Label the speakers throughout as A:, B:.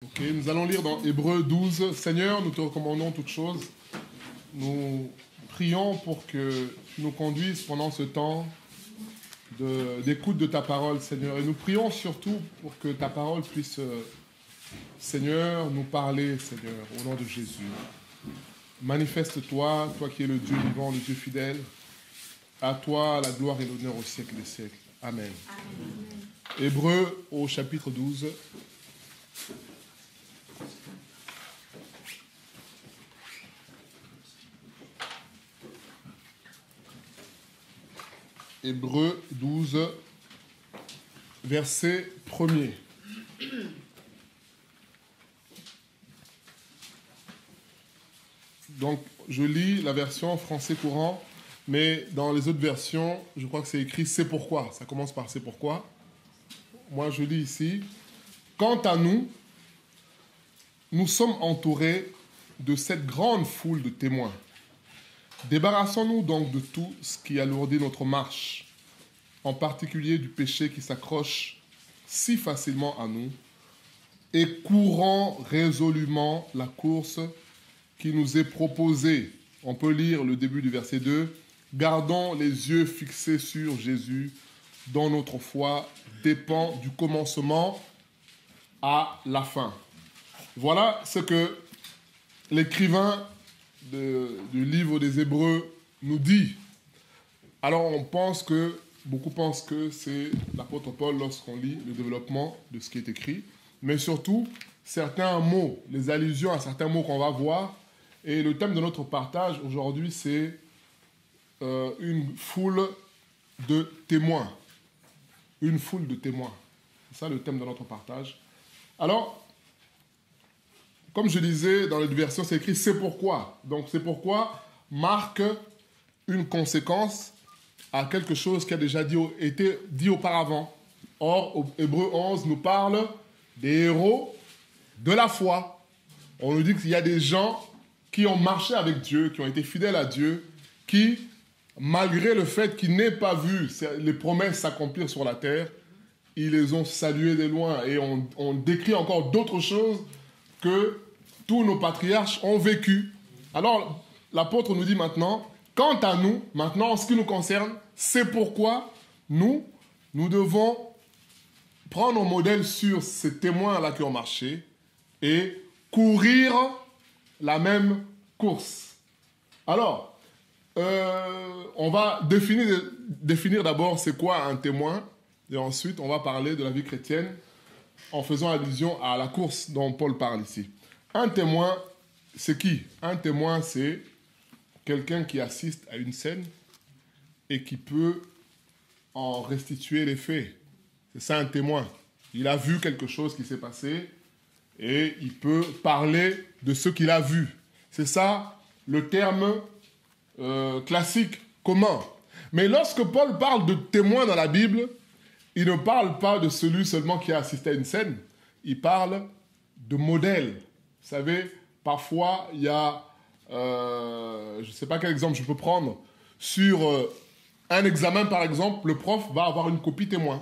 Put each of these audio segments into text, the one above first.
A: Ok, nous allons lire dans Hébreux 12. Seigneur, nous te recommandons toutes choses. Nous prions pour que tu nous conduises pendant ce temps d'écoute de ta parole, Seigneur. Et nous prions surtout pour que ta parole puisse, Seigneur, nous parler, Seigneur, au nom de Jésus. Manifeste-toi, toi qui es le Dieu vivant, le Dieu fidèle. À toi la gloire et l'honneur au siècle des siècles. Amen. Amen. Hébreux au chapitre 12. Hébreux 12, verset 1er. Donc, je lis la version français courant, mais dans les autres versions, je crois que c'est écrit « C'est pourquoi ». Ça commence par « C'est pourquoi ». Moi, je lis ici « Quant à nous, nous sommes entourés de cette grande foule de témoins. Débarrassons-nous donc de tout ce qui alourdit notre marche, en particulier du péché qui s'accroche si facilement à nous, et courons résolument la course qui nous est proposée. On peut lire le début du verset 2. Gardons les yeux fixés sur Jésus, dont notre foi dépend du commencement à la fin. Voilà ce que l'écrivain du livre des Hébreux nous dit. Alors beaucoup pensent que c'est l'apôtre Paul lorsqu'on lit le développement de ce qui est écrit, mais surtout certains mots, les allusions à certains mots qu'on va voir. Et le thème de notre partage aujourd'hui, c'est une foule de témoins. Une foule de témoins. C'est ça le thème de notre partage. Alors, comme je disais dans les versions, c'est écrit « C'est pourquoi ». Donc, « C'est pourquoi » marque une conséquence à quelque chose qui a déjà été dit auparavant. Or, Hébreux 11 nous parle des héros de la foi. On nous dit qu'il y a des gens qui ont marché avec Dieu, qui ont été fidèles à Dieu, qui, malgré le fait qu'ils n'aient pas vu les promesses s'accomplir sur la terre, ils les ont salués de loin. Et on décrit encore d'autres choses que tous nos patriarches ont vécu. Alors, l'apôtre nous dit maintenant, quant à nous, maintenant, en ce qui nous concerne, c'est pourquoi nous devons prendre un modèle sur ces témoins-là qui ont marché et courir la même course. Alors, on va définir d'abord c'est quoi un témoin, et ensuite on va parler de la vie chrétienne en faisant allusion à la course dont Paul parle ici. Un témoin, c'est qui? Un témoin, c'est quelqu'un qui assiste à une scène et qui peut en restituer les faits. C'est ça un témoin. Il a vu quelque chose qui s'est passé et il peut parler de ce qu'il a vu. C'est ça le terme classique, commun. Mais lorsque Paul parle de témoin dans la Bible, il ne parle pas de celui seulement qui a assisté à une scène, il parle de modèle. Vous savez, parfois, il y a, je ne sais pas quel exemple je peux prendre, sur un examen, par exemple, le prof va avoir une copie témoin.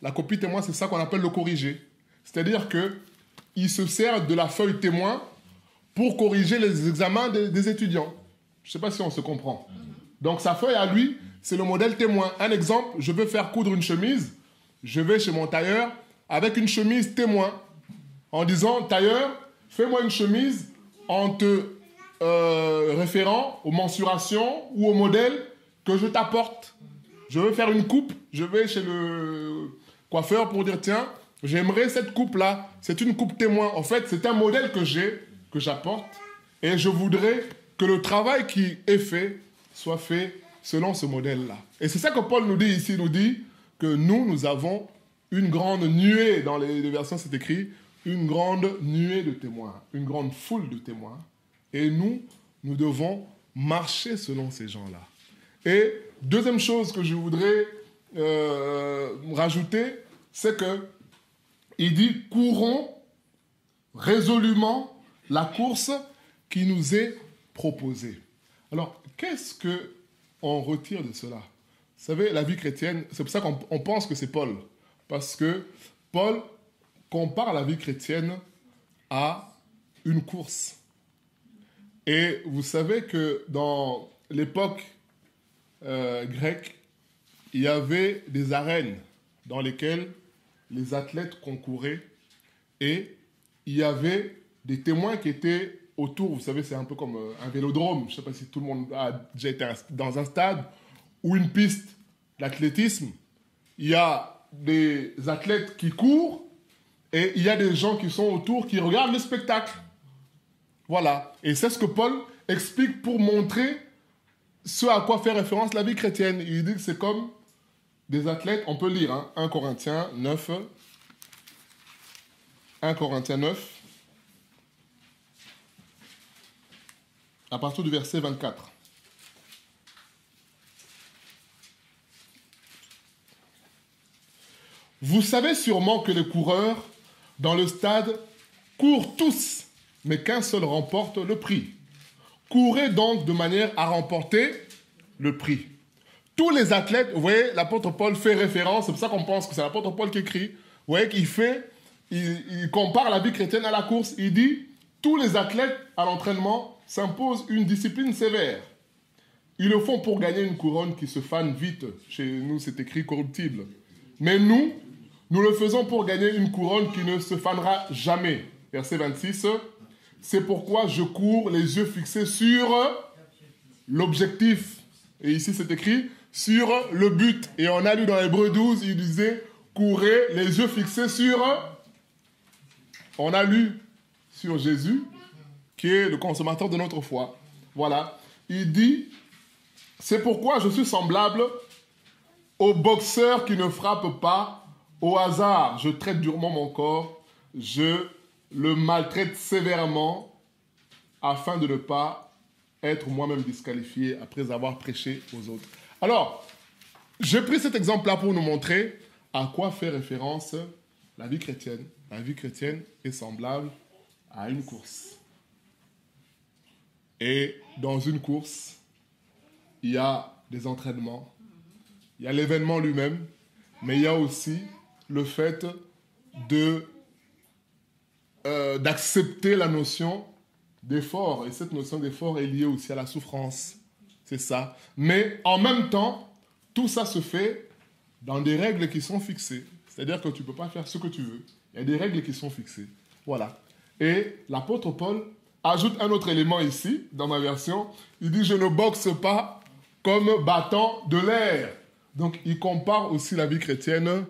A: La copie témoin, c'est ça qu'on appelle le corrigé. C'est-à-dire qu'il se sert de la feuille témoin pour corriger les examens des étudiants. Je ne sais pas si on se comprend. Donc, sa feuille à lui, c'est le modèle témoin. Un exemple, je veux faire coudre une chemise, je vais chez mon tailleur avec une chemise témoin en disant, tailleur, fais-moi une chemise en te référant aux mensurations ou au modèle que je t'apporte. Je veux faire une coupe, je vais chez le coiffeur pour dire, tiens, j'aimerais cette coupe-là. C'est une coupe témoin. En fait, c'est un modèle que j'apporte, et je voudrais que le travail qui est fait soit fait selon ce modèle-là. Et c'est ça que Paul nous dit ici. Il nous dit que nous avons une grande nuée, dans les versions c'est écrit, une grande nuée de témoins, une grande foule de témoins. Et nous devons marcher selon ces gens-là. Et deuxième chose que je voudrais rajouter, c'est qu'il dit « Courons résolument la course qui nous est proposée ». Alors, qu'est-ce qu'on retire de cela? Vous savez, la vie chrétienne, c'est pour ça qu'on pense que c'est Paul. Parce que Paul compare la vie chrétienne à une course. Et vous savez que dans l'époque grecque, il y avait des arènes dans lesquelles les athlètes concouraient et il y avait des témoins qui étaient autour. Vous savez, c'est un peu comme un vélodrome. Je ne sais pas si tout le monde a déjà été dans un stade ou une piste d'athlétisme. Il y a des athlètes qui courent et il y a des gens qui sont autour qui regardent le spectacle. Voilà. Et c'est ce que Paul explique pour montrer ce à quoi fait référence la vie chrétienne. Il dit que c'est comme des athlètes, on peut lire, hein, 1 Corinthiens 9, à partir du verset 24. Vous savez sûrement que les coureurs dans le stade courent tous, mais qu'un seul remporte le prix. Courez donc de manière à remporter le prix. Tous les athlètes, vous voyez, l'apôtre Paul fait référence, c'est pour ça qu'on pense que c'est l'apôtre Paul qui écrit, vous voyez il compare la vie chrétienne à la course. Il dit, tous les athlètes à l'entraînement s'imposent une discipline sévère. Ils le font pour gagner une couronne qui se fane vite. Chez nous, c'est écrit corruptible. Mais nous le faisons pour gagner une couronne qui ne se fanera jamais. Verset 26. C'est pourquoi je cours les yeux fixés sur l'objectif. Et ici, c'est écrit sur le but. Et on a lu dans Hébreux 12, il disait, courez les yeux fixés sur... On a lu sur Jésus, qui est le consommateur de notre foi. Voilà. Il dit, c'est pourquoi je suis semblable au boxeur qui ne frappe pas au hasard. Je traite durement mon corps, je le maltraite sévèrement afin de ne pas être moi-même disqualifié après avoir prêché aux autres. Alors, j'ai pris cet exemple-là pour nous montrer à quoi fait référence la vie chrétienne. La vie chrétienne est semblable à une course. Et dans une course, il y a des entraînements, il y a l'événement lui-même, mais il y a aussi le fait d'accepter la notion d'effort. Et cette notion d'effort est liée aussi à la souffrance. C'est ça. Mais en même temps, tout ça se fait dans des règles qui sont fixées. C'est-à-dire que tu ne peux pas faire ce que tu veux. Il y a des règles qui sont fixées. Voilà. Et l'apôtre Paul ajoute un autre élément ici, dans ma version. Il dit, je ne boxe pas comme battant de l'air. Donc, il compare aussi la vie chrétienne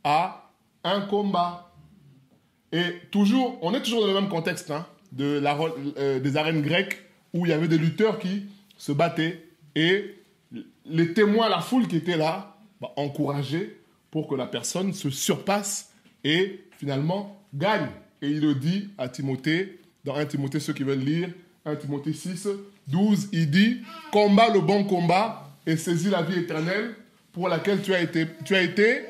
A: à un combat. Et toujours, on est toujours dans le même contexte, hein, des arènes grecques où il y avait des lutteurs qui se battaient et les témoins, la foule qui était là, encourageaient pour que la personne se surpasse et finalement gagne. Et il le dit à Timothée, dans 1 Timothée, ceux qui veulent lire, 1 Timothée 6, 12, il dit « Combat le bon combat et saisis la vie éternelle pour laquelle tu as été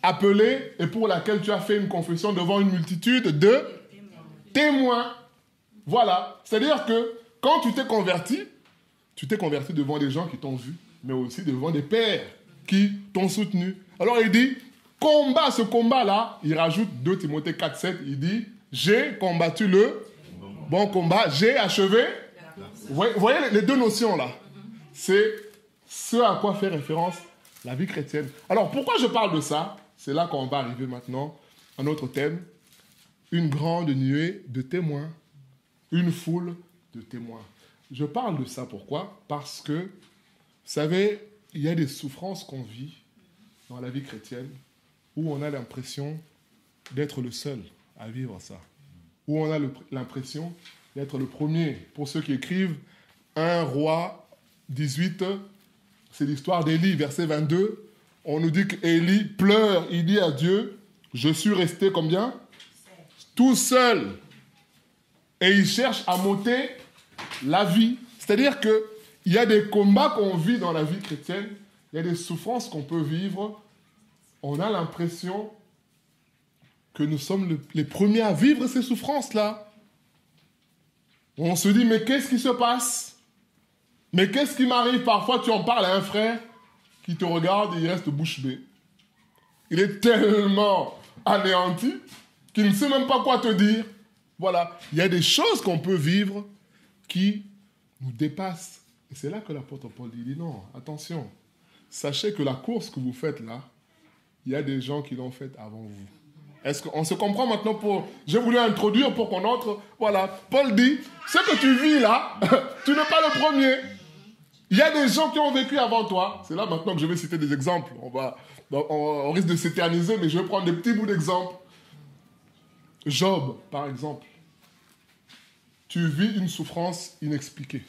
A: appelé et pour laquelle tu as fait une confession devant une multitude de témoins. » Voilà. C'est-à-dire que quand tu t'es converti devant des gens qui t'ont vu, mais aussi devant des pères qui t'ont soutenu. Alors il dit, combat ce combat-là, il rajoute 2 Timothée 4, 7, il dit, j'ai combattu le bon combat, j'ai achevé. Vous voyez les deux notions là. C'est ce à quoi fait référence la vie chrétienne. Alors pourquoi je parle de ça? C'est là qu'on va arriver maintenant à notre thème. Une grande nuée de témoins. Une foule de témoins. Je parle de ça pourquoi? Parce que, vous savez, il y a des souffrances qu'on vit dans la vie chrétienne où on a l'impression d'être le seul à vivre ça. Où on a l'impression d'être le premier. Pour ceux qui écrivent, 1 Roi 18, c'est l'histoire d'Élie, verset 22. On nous dit qu'Élie pleure, il dit à Dieu, je suis resté combien? Tout seul. Et il cherche à m'ôter la vie. C'est-à-dire qu'il y a des combats qu'on vit dans la vie chrétienne, il y a des souffrances qu'on peut vivre. On a l'impression que nous sommes les premiers à vivre ces souffrances-là. On se dit, mais qu'est-ce qui se passe? Mais qu'est-ce qui m'arrive? Parfois, tu en parles à un frère qui te regarde et il reste bouche bée. Il est tellement anéanti qu'il ne sait même pas quoi te dire. Voilà, il y a des choses qu'on peut vivre qui nous dépassent. Et c'est là que l'apôtre Paul dit non, attention, sachez que la course que vous faites là, il y a des gens qui l'ont faite avant vous. Est-ce qu'on se comprend maintenant pour... J'ai voulu introduire pour qu'on entre... Voilà, Paul dit, ce que tu vis là, tu n'es pas le premier. Il y a des gens qui ont vécu avant toi. C'est là maintenant que je vais citer des exemples. On risque de s'éterniser, mais je vais prendre des petits bouts d'exemples. Job, par exemple. Tu vis une souffrance inexpliquée,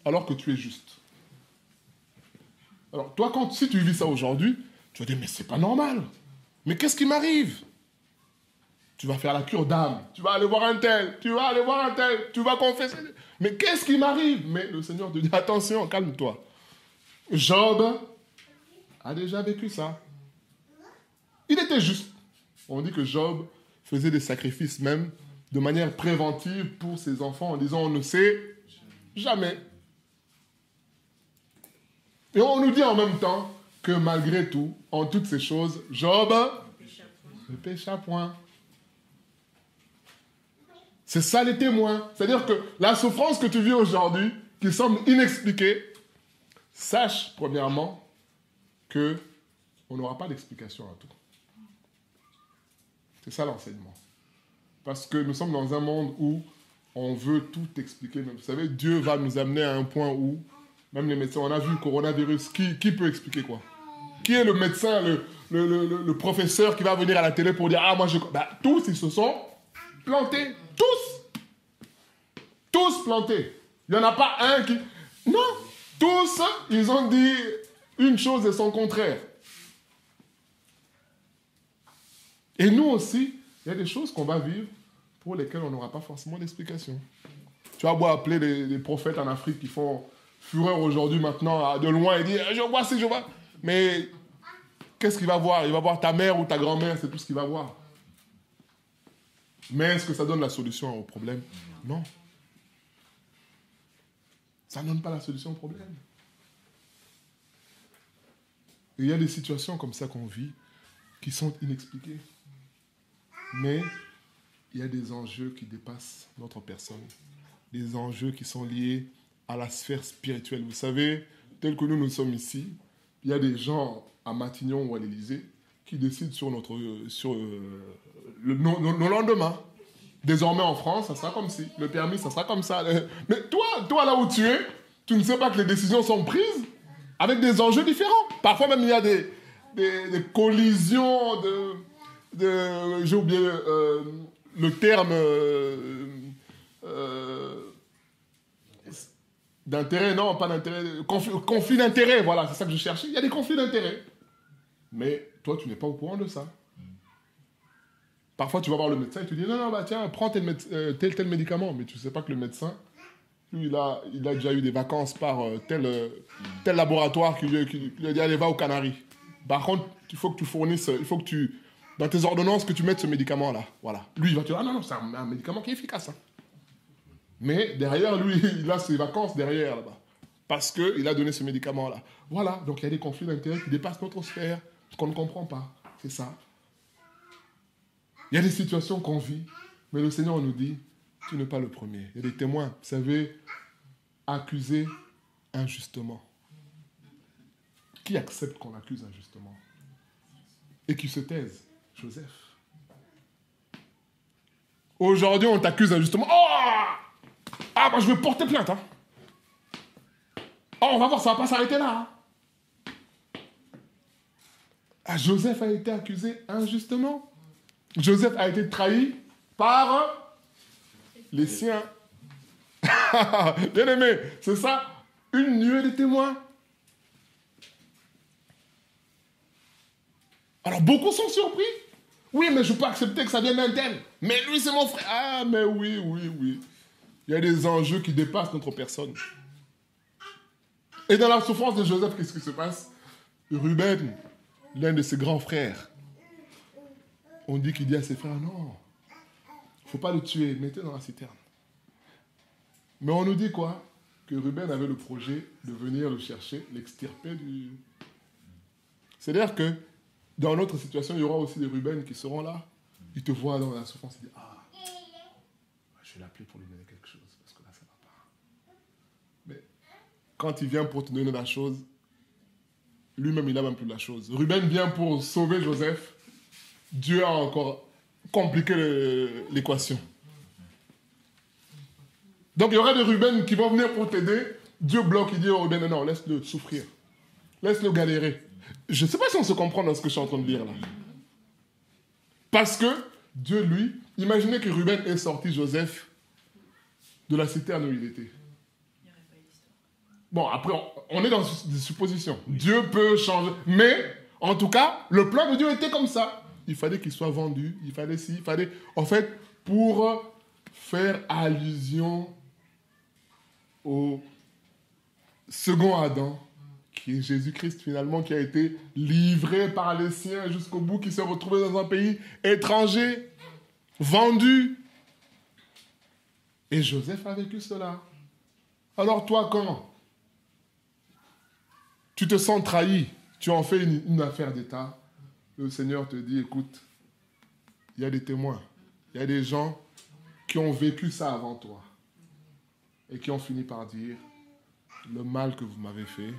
A: alors que tu es juste. Alors, toi, si tu vis ça aujourd'hui, tu vas dire, mais c'est pas normal. Mais qu'est-ce qui m'arrive? Tu vas faire la cure d'âme. Tu vas aller voir un tel. Tu vas aller voir un tel. Tu vas confesser. Mais qu'est-ce qui m'arrive? Mais le Seigneur te dit, attention, calme-toi. Job a déjà vécu ça. Il était juste. On dit que Job faisait des sacrifices même de manière préventive pour ses enfants en disant, on ne sait jamais. Et on nous dit en même temps que malgré tout, en toutes ces choses, Job ne pécha point. C'est ça les témoins. C'est-à-dire que la souffrance que tu vis aujourd'hui, qui semble inexpliquée, sache premièrement qu'on n'aura pas d'explication à tout. C'est ça l'enseignement. Parce que nous sommes dans un monde où on veut tout expliquer. Vous savez, Dieu va nous amener à un point où, même les médecins, on a vu le coronavirus, qui peut expliquer quoi? Qui est le médecin, le professeur qui va venir à la télé pour dire « Ah, moi je... » tous, ils se sont plantés. Tous plantés. Il n'y en a pas un qui... Non, tous, ils ont dit une chose et son contraire. Et nous aussi, il y a des choses qu'on va vivre pour lesquelles on n'aura pas forcément d'explication. Tu vas beau appeler les prophètes en Afrique qui font fureur aujourd'hui maintenant de loin et dire « Je vois si je vois ». Mais qu'est-ce qu'il va voir? Il va voir ta mère ou ta grand-mère, c'est tout ce qu'il va voir. Mais est-ce que ça donne la solution au problème? Non. Ça ne donne pas la solution au problème. Et il y a des situations comme ça qu'on vit qui sont inexpliquées. Mais il y a des enjeux qui dépassent notre personne. Des enjeux qui sont liés à la sphère spirituelle. Vous savez, tel que nous sommes ici, il y a des gens à Matignon ou à l'Élysée qui décident sur nos lendemains. Désormais en France, ça sera comme si. Le permis, ça sera comme ça. Mais toi là où tu es, tu ne sais pas que les décisions sont prises avec des enjeux différents. Parfois même, il y a des collisions j'ai oublié le terme d'intérêt, non, pas d'intérêt, conflit d'intérêt, voilà, c'est ça que je cherchais. Il y a des conflits d'intérêt. Mais toi, tu n'es pas au courant de ça. Parfois, tu vas voir le médecin et tu dis « Non, bah tiens, prends tel médicament. » Mais tu ne sais pas que le médecin, lui, il a déjà eu des vacances par tel laboratoire qui lui a dit « Allez, va aux Canaries. » Par contre, il faut que tu fournisses, dans tes ordonnances, que tu mettes ce médicament-là. Voilà. Lui, il va te dire « Ah non, c'est un médicament qui est efficace. Hein. » Mais derrière, lui, il a ses vacances derrière, là-bas. Parce qu'il a donné ce médicament-là. Voilà. Donc, il y a des conflits d'intérêts qui dépassent notre sphère, qu'on ne comprend pas. C'est ça. Il y a des situations qu'on vit, mais le Seigneur nous dit, tu n'es pas le premier. Il y a des témoins, vous savez, accusés injustement. Qui accepte qu'on accuse injustement? Et qui se taise? Joseph. Aujourd'hui, on t'accuse injustement. Oh! Ah, moi je vais porter plainte. Hein. Oh, on va voir, ça ne va pas s'arrêter là. Hein. Ah, Joseph a été accusé injustement. Joseph a été trahi par les siens. Bien aimé, c'est ça, une nuée de témoins. Alors beaucoup sont surpris. Oui, mais je peux accepter que ça vienne d'un tel. Mais lui, c'est mon frère. Ah, mais oui. Il y a des enjeux qui dépassent notre personne. Et dans la souffrance de Joseph, qu'est-ce qui se passe? Ruben, l'un de ses grands frères, on dit qu'il dit à ses frères, non, il ne faut pas le tuer, mettez dans la citerne. Mais on nous dit quoi? Que Ruben avait le projet de venir le chercher, l'extirper du... C'est-à-dire que dans notre situation, il y aura aussi des Ruben qui seront là. Ils te voient dans la souffrance, ils disent, ah, vais l'appeler pour lui donner quelque chose, parce que là, ça ne va pas. Mais quand il vient pour te donner la chose, lui-même, il n'a même plus la chose. Ruben vient pour sauver Joseph. Dieu a encore compliqué l'équation. Donc, il y aura des Ruben qui vont venir pour t'aider. Dieu bloque, il dit au Ruben, non, laisse-le souffrir. Laisse-le galérer. Je ne sais pas si on se comprend dans ce que je suis en train de dire là. Parce que Dieu, lui, imaginez que Ruben ait sorti Joseph de la citerne où il était. Bon, après, on est dans des suppositions. Dieu peut changer. Mais, en tout cas, le plan de Dieu était comme ça. Il fallait qu'il soit vendu. Il fallait... En fait, pour faire allusion au second Adam, qui est Jésus-Christ finalement, qui a été livré par les siens jusqu'au bout, qui s'est retrouvé dans un pays étranger, vendu. Et Joseph a vécu cela. Alors toi, quand tu te sens trahi, tu en fais une affaire d'État, le Seigneur te dit, écoute, il y a des témoins, il y a des gens qui ont vécu ça avant toi et qui ont fini par dire, le mal que vous m'avez fait,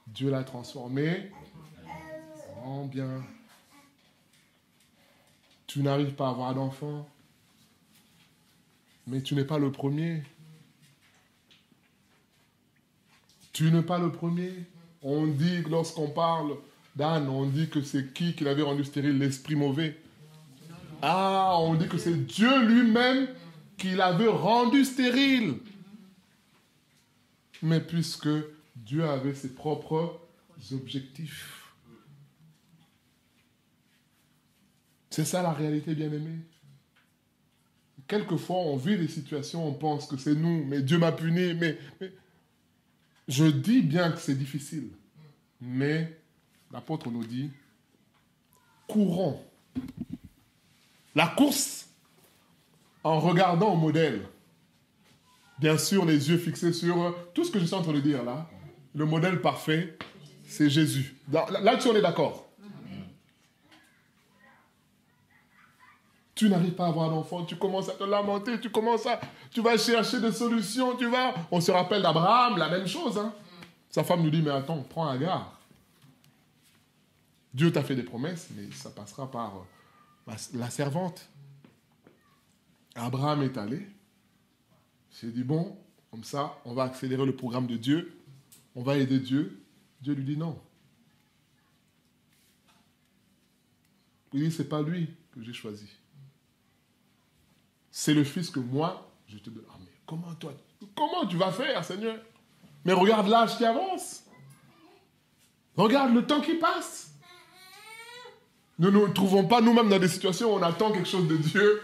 A: Dieu l'a transformé en bien. Tu n'arrives pas à avoir d'enfant, mais tu n'es pas le premier. Tu n'es pas le premier. On dit, lorsqu'on parle d'Anne, on dit que c'est qui l'avait rendu stérile? L'esprit mauvais. Ah, on dit que c'est Dieu lui-même qui l'avait rendu stérile. Mais puisque Dieu avait ses propres objectifs. C'est ça la réalité, bien-aimée. Quelquefois, on vit des situations, on pense que c'est nous, mais Dieu m'a puni, mais je dis bien que c'est difficile. Mais l'apôtre nous dit, courons la course en regardant au modèle. Bien sûr, les yeux fixés sur tout ce que je suis en train de dire là. Le modèle parfait, c'est Jésus. Là-dessus, on est d'accord. Tu n'arrives pas à avoir d'enfant, tu commences à te lamenter, tu vas chercher des solutions, On se rappelle d'Abraham, la même chose. Hein. Sa femme nous dit, mais attends, prends Agar. Dieu t'a fait des promesses, mais ça passera par la servante. Abraham est allé. Il s'est dit, bon, comme ça, on va accélérer le programme de Dieu. On va aider Dieu. Dieu lui dit non. Il dit, ce n'est pas lui que j'ai choisi. C'est le fils que moi, je te donne. Ah, mais comment tu vas faire, Seigneur? Mais regarde l'âge qui avance. Regarde le temps qui passe. Nous ne nous trouvons pas nous-mêmes dans des situations où on attend quelque chose de Dieu.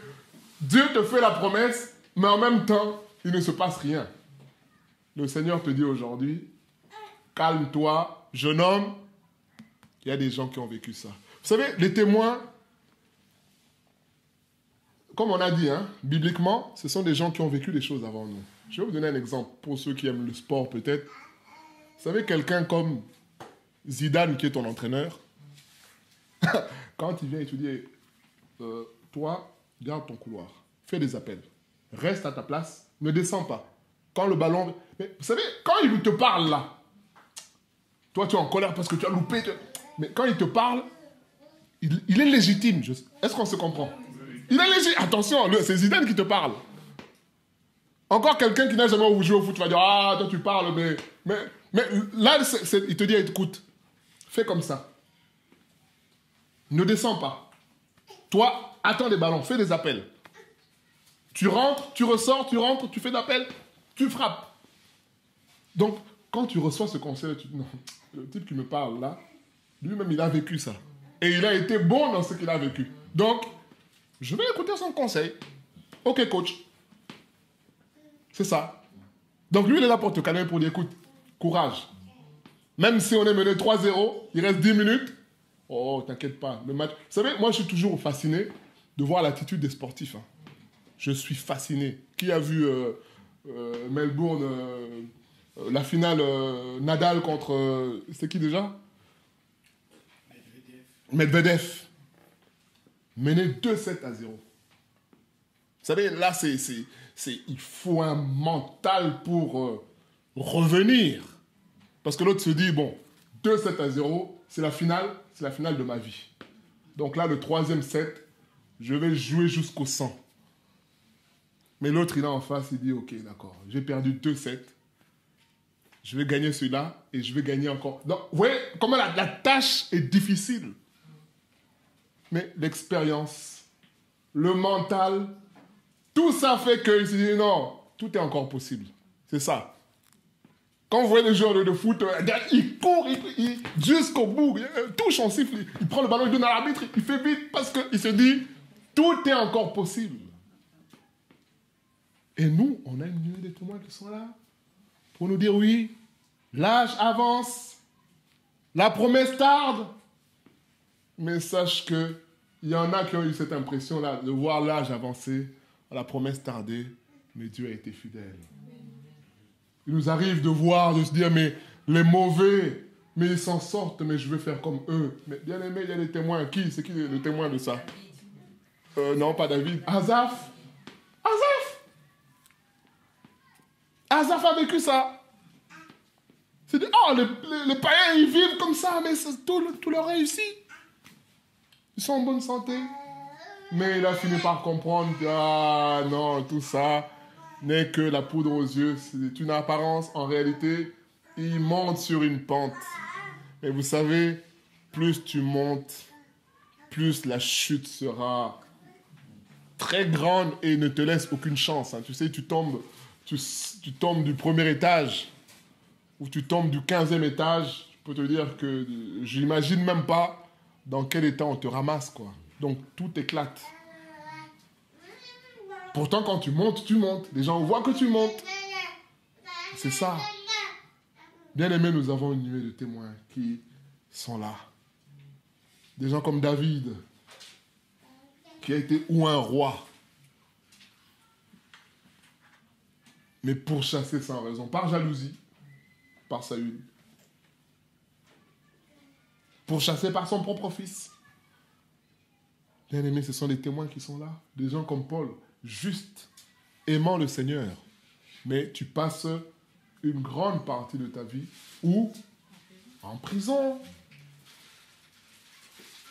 A: Dieu te fait la promesse, mais en même temps, il ne se passe rien. Le Seigneur te dit aujourd'hui, calme-toi, jeune homme. Il y a des gens qui ont vécu ça. Vous savez, les témoins, comme on a dit, hein, bibliquement, ce sont des gens qui ont vécu des choses avant nous. Je vais vous donner un exemple pour ceux qui aiment le sport peut-être. Vous savez, quelqu'un comme Zidane, qui est ton entraîneur, quand il vient et te dit, toi, garde ton couloir, fais des appels, reste à ta place, ne descends pas. Quand le ballon... Mais vous savez, quand il te parle là, toi tu es en colère parce que tu as loupé, mais quand il te parle, il est légitime. Est-ce qu'on se comprend? Il est légitime. Attention, c'est Zidane qui te parle. Encore quelqu'un qui n'a jamais joué au foot, tu vas dire, ah, toi tu parles, mais là, il te dit, écoute, fais comme ça. Ne descends pas. Toi, attends les ballons, fais des appels. Tu rentres, tu ressors, tu rentres, tu fais d'appels, tu frappes. Donc, quand tu reçois ce conseil, tu dis, non, le type qui me parle là, lui-même, il a vécu ça. Et il a été bon dans ce qu'il a vécu. Donc, je vais écouter son conseil. Ok, coach. C'est ça. Donc, lui, il est là pour te calmer, pour dire, écoute, courage. Même si on est mené 3-0, il reste 10 minutes. Oh, t'inquiète pas. Le match... Vous savez, moi, je suis toujours fasciné de voir l'attitude des sportifs. Hein. Je suis fasciné. Qui a vu Melbourne, la finale Nadal contre... c'est qui déjà? Medvedev. Mené 2-7-0. savez, là, il faut un mental pour revenir. Parce que l'autre se dit, bon, 2-7-0, c'est la finale de ma vie. Donc là, le troisième set, je vais jouer jusqu'au 100. Mais l'autre, il est en face, il dit, ok, d'accord, j'ai perdu 2-7. Je vais gagner celui-là et je vais gagner encore. Donc, vous voyez comment la tâche est difficile. Mais l'expérience, le mental, tout ça fait qu'il se dit, non, tout est encore possible. C'est ça. Quand vous voyez les joueurs de foot, il court jusqu'au bout, il touche son siffle, il prend le ballon, il donne à l'arbitre, il fait vite parce qu'il se dit, tout est encore possible. Et nous, on a une nuée de témoins qui sont là pour nous dire, oui, l'âge avance, la promesse tarde, mais sache qu'il y en a qui ont eu cette impression-là de voir l'âge avancer, la promesse tarder, mais Dieu a été fidèle. Il nous arrive de voir, de se dire, mais les mauvais, mais ils s'en sortent, mais je veux faire comme eux. Mais bien aimé, il y a des témoins. Qui? C'est qui le témoin de ça? Non, pas David. Asaph. Asaph a vécu ça. C'est dit, oh, les païens, ils vivent comme ça, mais tout leur réussit. Ils sont en bonne santé. Mais il a fini par comprendre que, ah non, tout ça n'est que la poudre aux yeux. C'est une apparence. En réalité, il monte sur une pente. Mais vous savez, plus tu montes, plus la chute sera très grande et ne te laisse aucune chance. Hein. Tu sais, tu tombes du premier étage ou tu tombes du 15e étage. Je peux te dire que j'imagine même pas dans quel état on te ramasse, quoi. Donc, tout éclate. Pourtant, quand tu montes, tu montes. Les gens voient que tu montes. C'est ça. Bien aimé, nous avons une nuée de témoins qui sont là. Des gens comme David, qui a été un roi, mais pourchassé sans raison, par jalousie, par Saül. Pourchassé par son propre fils. Bien aimé, ce sont des témoins qui sont là. Des gens comme Paul, juste, aimant le Seigneur. Mais tu passes une grande partie de ta vie ou en prison.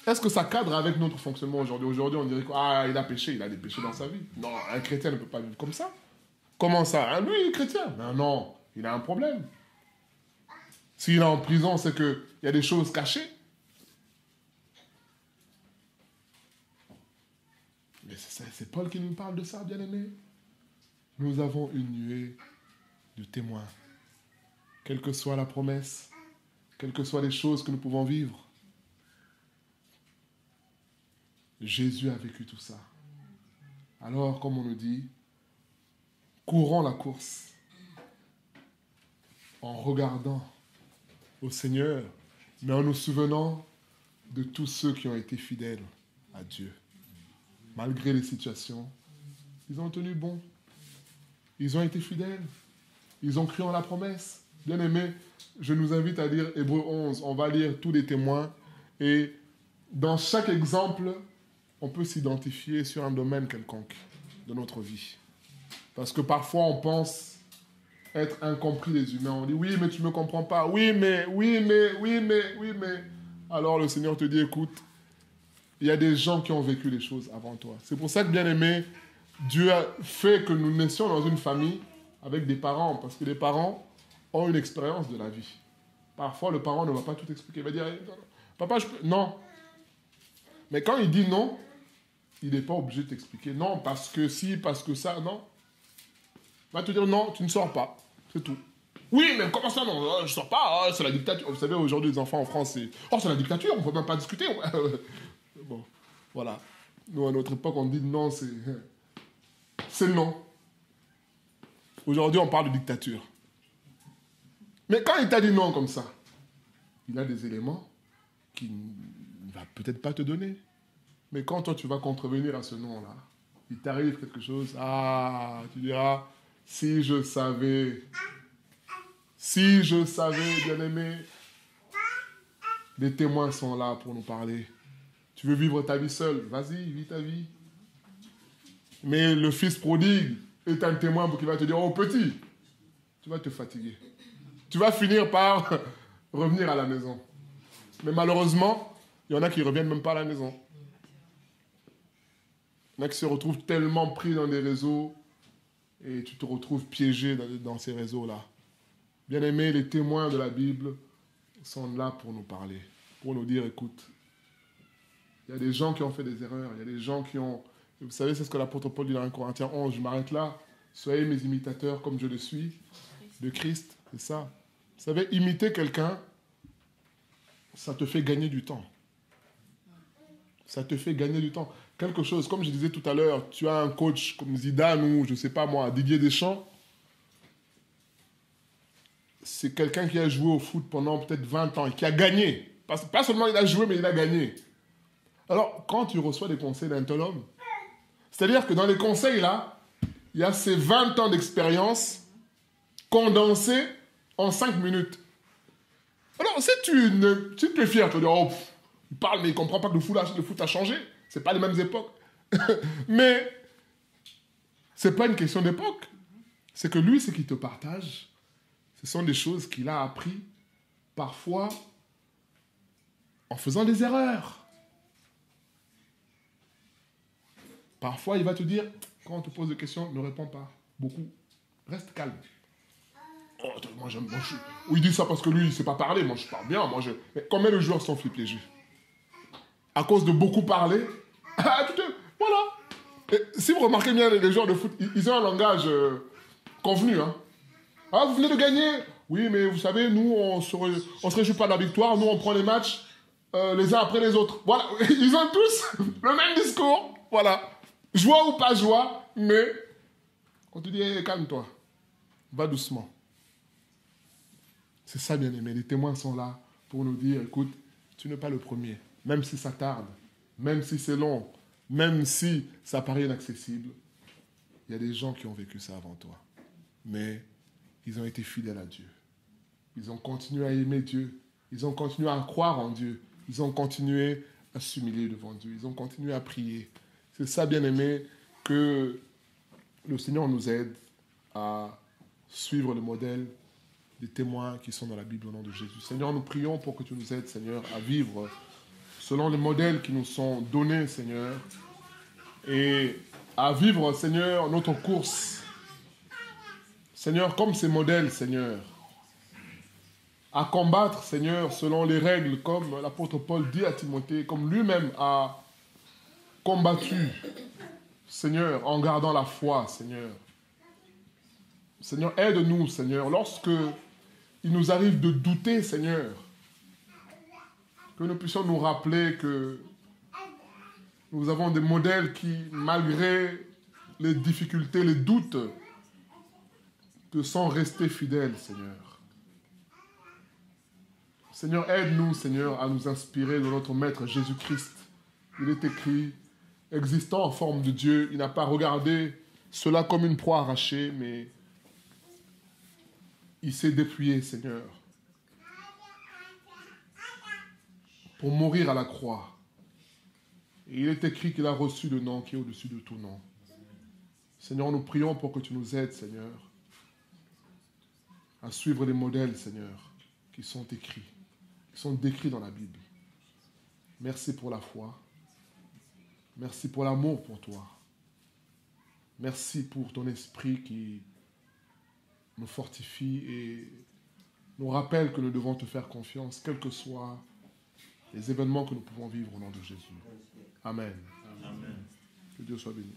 A: Est-ce que ça cadre avec notre fonctionnement aujourd'hui? Aujourd'hui, on dirait qu'il a péché, il a des péchés dans sa vie. Non, un chrétien ne peut pas vivre comme ça. Comment ça? Lui, il est chrétien. Ben non, il a un problème. S'il est en prison, c'est qu'il y a des choses cachées. Mais c'est Paul qui nous parle de ça, bien-aimé. Nous avons une nuée de témoins. Quelle que soit la promesse, quelles que soient les choses que nous pouvons vivre, Jésus a vécu tout ça. Alors, comme on nous dit, courons la course en regardant au Seigneur, mais en nous souvenant de tous ceux qui ont été fidèles à Dieu. Malgré les situations, ils ont tenu bon. Ils ont été fidèles. Ils ont cru en la promesse. Bien aimé, je nous invite à lire Hébreux 11. On va lire tous les témoins. Et dans chaque exemple, on peut s'identifier sur un domaine quelconque de notre vie. Parce que parfois, on pense être incompris des humains. On dit, oui, mais tu ne me comprends pas. Oui, mais. Alors le Seigneur te dit, écoute, il y a des gens qui ont vécu les choses avant toi. C'est pour ça que, bien aimé, Dieu a fait que nous naissions dans une famille avec des parents. Parce que les parents ont une expérience de la vie. Parfois, le parent ne va pas tout expliquer. Il va dire, papa, je peux... Non. Mais quand il dit non, il n'est pas obligé de t'expliquer. Non, parce que si, parce que ça, non. Il va te dire non, tu ne sors pas. C'est tout. Oui, mais comment ça, non, je ne sors pas, c'est la dictature. Vous savez, aujourd'hui, les enfants en France, c'est la dictature, on ne peut même pas discuter. Bon, voilà. Nous, à notre époque, on dit non, c'est non. Aujourd'hui, on parle de dictature. Mais quand il t'a dit non comme ça, il a des éléments qu'il ne va peut-être pas te donner. Mais quand toi, tu vas contrevenir à ce non-là, il t'arrive quelque chose, tu diras, si je savais, bien-aimé, les témoins sont là pour nous parler. Tu veux vivre ta vie seule, vas-y, vis ta vie. Mais le fils prodigue est un témoin qui va te dire, oh petit, tu vas te fatiguer. Tu vas finir par revenir à la maison. Mais malheureusement, il y en a qui ne reviennent même pas à la maison. Il y en a qui se retrouvent tellement pris dans des réseaux et tu te retrouves piégé dans ces réseaux-là. Bien aimés, les témoins de la Bible sont là pour nous parler, pour nous dire, écoute, il y a des gens qui ont fait des erreurs, il y a des gens qui ont... Vous savez, c'est ce que l'apôtre Paul dit dans 1 Corinthiens 11, je m'arrête là, soyez mes imitateurs comme je le suis, de Christ, c'est ça. Vous savez, imiter quelqu'un, ça te fait gagner du temps. Ça te fait gagner du temps. Quelque chose, comme je disais tout à l'heure, tu as un coach comme Zidane ou, je ne sais pas moi, Didier Deschamps, c'est quelqu'un qui a joué au foot pendant peut-être 20 ans et qui a gagné. Pas seulement il a joué, mais il a gagné. Alors, quand tu reçois des conseils d'un tel homme, c'est-à-dire que dans les conseils, là, il y a ces 20 ans d'expérience condensés en 5 minutes. Alors, si tu es fier, tu vas dire, oh, il parle, mais il ne comprend pas que le foot a changé. Ce n'est pas les mêmes époques. Mais ce n'est pas une question d'époque. C'est que lui, ce qu'il te partage, ce sont des choses qu'il a appris, parfois, en faisant des erreurs. Parfois, il va te dire, quand on te pose des questions, ne réponds pas. Beaucoup. Reste calme. Oh, moi, il dit ça parce que lui, il ne sait pas parler. Moi, je parle bien. Mais combien de joueurs sont piégés? À cause de beaucoup parler. Voilà. Et si vous remarquez bien, les joueurs de foot, ils ont un langage convenu. Hein. Ah, vous venez de gagner? Oui, mais vous savez, nous, on ne se réjouit pas de la victoire. Nous, on prend les matchs les uns après les autres. Voilà. Ils ont tous le même discours. Voilà. Joie ou pas joie, mais on te dit, hey, calme-toi. Va doucement. C'est ça, bien aimé. Les témoins sont là pour nous dire, écoute, tu n'es pas le premier. Même si ça tarde, même si c'est long, même si ça paraît inaccessible, il y a des gens qui ont vécu ça avant toi. Mais ils ont été fidèles à Dieu. Ils ont continué à aimer Dieu. Ils ont continué à croire en Dieu. Ils ont continué à s'humilier devant Dieu. Ils ont continué à prier. C'est ça, bien aimé, que le Seigneur nous aide à suivre le modèle des témoins qui sont dans la Bible au nom de Jésus. Seigneur, nous prions pour que tu nous aides, Seigneur, à vivre selon les modèles qui nous sont donnés, Seigneur, et à vivre, Seigneur, notre course. Seigneur, comme ces modèles, Seigneur, à combattre, Seigneur, selon les règles, comme l'apôtre Paul dit à Timothée, comme lui-même a combattu, Seigneur, en gardant la foi, Seigneur. Seigneur, aide-nous, Seigneur, lorsque il nous arrive de douter, Seigneur, que nous puissions nous rappeler que nous avons des modèles qui, malgré les difficultés, les doutes, te sont restés fidèles, Seigneur. Seigneur, aide-nous, Seigneur, à nous inspirer de notre Maître Jésus-Christ. Il est écrit, existant en forme de Dieu, il n'a pas regardé cela comme une proie arrachée, mais il s'est dépouillé, Seigneur, pour mourir à la croix. Et il est écrit qu'il a reçu le nom qui est au-dessus de tout nom. Seigneur, nous prions pour que tu nous aides, Seigneur, à suivre les modèles, Seigneur, qui sont écrits, qui sont décrits dans la Bible. Merci pour la foi. Merci pour l'amour pour toi. Merci pour ton esprit qui nous fortifie et nous rappelle que nous devons te faire confiance, quels que soient les événements que nous pouvons vivre au nom de Jésus. Amen. Amen. Que Dieu soit béni.